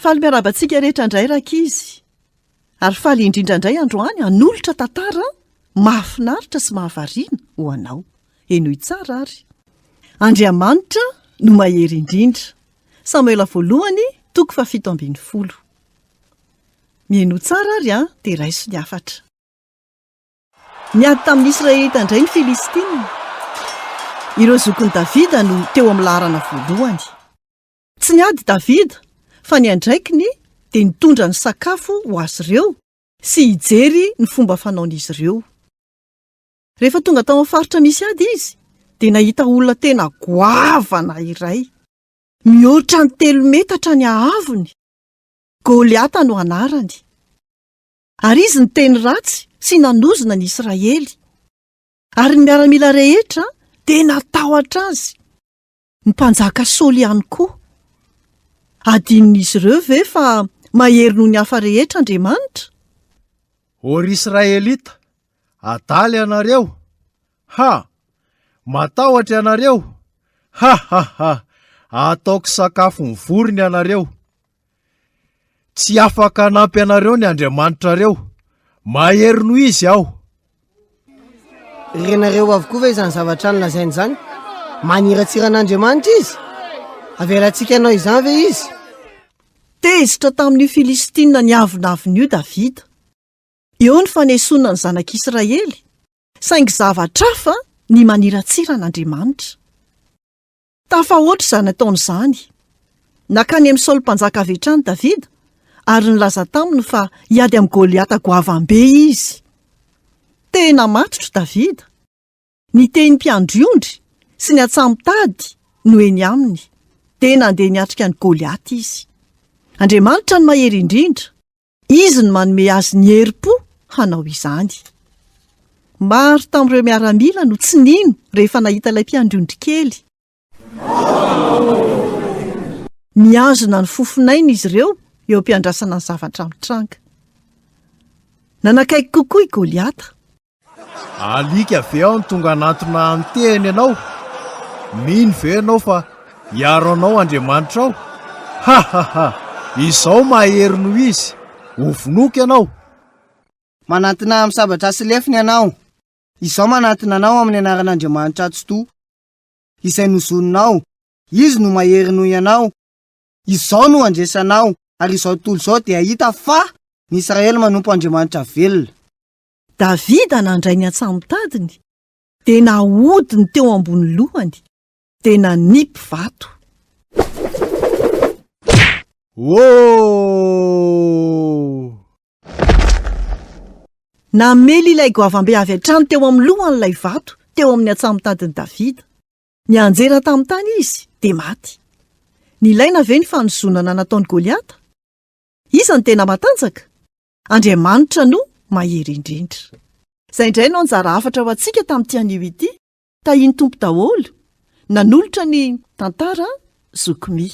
Faly miarabantsika rehetra indray rakizy. Ary faly indrindra indray androany hanolotra tantara mahafinaritra sy mahavariana ho anao. Enoy tsara ary. Andriamanitra no mahery indrindra. Samuela voalohany 7:70. Mieno tsara ary dia raiso ny afatra. Niady tamin'ny Israelita indray ny Filistina. Ireo zokiny Davida no teo amin'ny laharana voalohany. Tsy niady Davida fa ny andraikiny dia nitondra ny sakafo ho azy ireo sy hijery ny fomba fanaon'izy ireo. Rehefa tonga tao amin'ny faritra misy ady izy dia nahita olona tena goavana iray. Mihoatra ny 3 metatra ny ahavony. Goliata no anarany. Ary izy ny teny ratsy sy nanozona ny Israely. Ary ny miaramila rehetra dia natahotra azy. Ny mpanjaka Saoly ihany koa. Adinon'izy ireo ve fa mahery noho ny hafa rehetra Andriamanitra? Ory Israelita, adaly ianareo. Ha! Matahotra ianareo. Ha ha ha! Ataoko sakafo ny vorona ianareo. Tsy afaka hanampy ianareo ny Andriamanitra reo. Mahery noho izy aho. Renareo avokoa ve izany zavatra nolazainy izany? Maniratsiran'Andriamanitra izy? Avelantsika ianao izany ve izy? Tezitra tamin'ny Filistina ny avonavon'io Davida. Eo ny fanesona ny zanak'Israely. Saingy zavatra hafa ny maniratsiran'Andriamanitra. Tafahoatra izany ataon'izany. Nakany amin'ny Saoly mpanjaka avy hatrany Davida ary nilaza taminy fa hiady amin'ny Goliata goavam-be izy. Tena matotro Davida. Ny teny mpiandriondry sy ny atsamitady no eny aminy. Tena andeha niatrika ny Goliata izy. Andriamanitra ny mahery indrindra. Izy no manome azy ny herim-po hanao izany. Maro tamin'ireo miaramila no tsy nino rehefa nahita ilay mpiandriondry kely. Niazona ny fofinainy izy ireo eo ampiandrasana ny zavatra mitranga. Nanakaiky kokoa i Goliata. Alika ve aho ny tonga anatona antehany ianao? Mino ve ianao fa hiaro anao Andriamanitra aho? Ha ha ha! Izao mahery noho izy. Ovonoky ianao. Manantona amin'ny sabatra sy lefiny ianao. Izao manantona anao amin'ny anaran'Andriamanitra Atsoto. Izay nozoninao. Izy no mahery noho ianao. Izao no andresanao. Ary izao tontolo izao dia hita fa ny Israely manompo Andriamanitra velona. Davida nandray ny atsamitadiny dia nahodiny teo ambony lohany dia nanipy vato. Whoa! Namely ilay goavam-be avy hatrany teo amin'ny lohan'ilay vato teo amin'ny atsamitadiny Davida. Ny anjera tamin'ny tany izy dia maty. Nilaina ve ny fanozonana nataon'i Goliata? Iza ny tena matanjaka? Andriamanitra no mahery indrindra. Izay indray no anjara hafatra ho antsika tamin'ity anio ity. Tahiny tompo daholo. Nanolotra ny tantara Zokomy.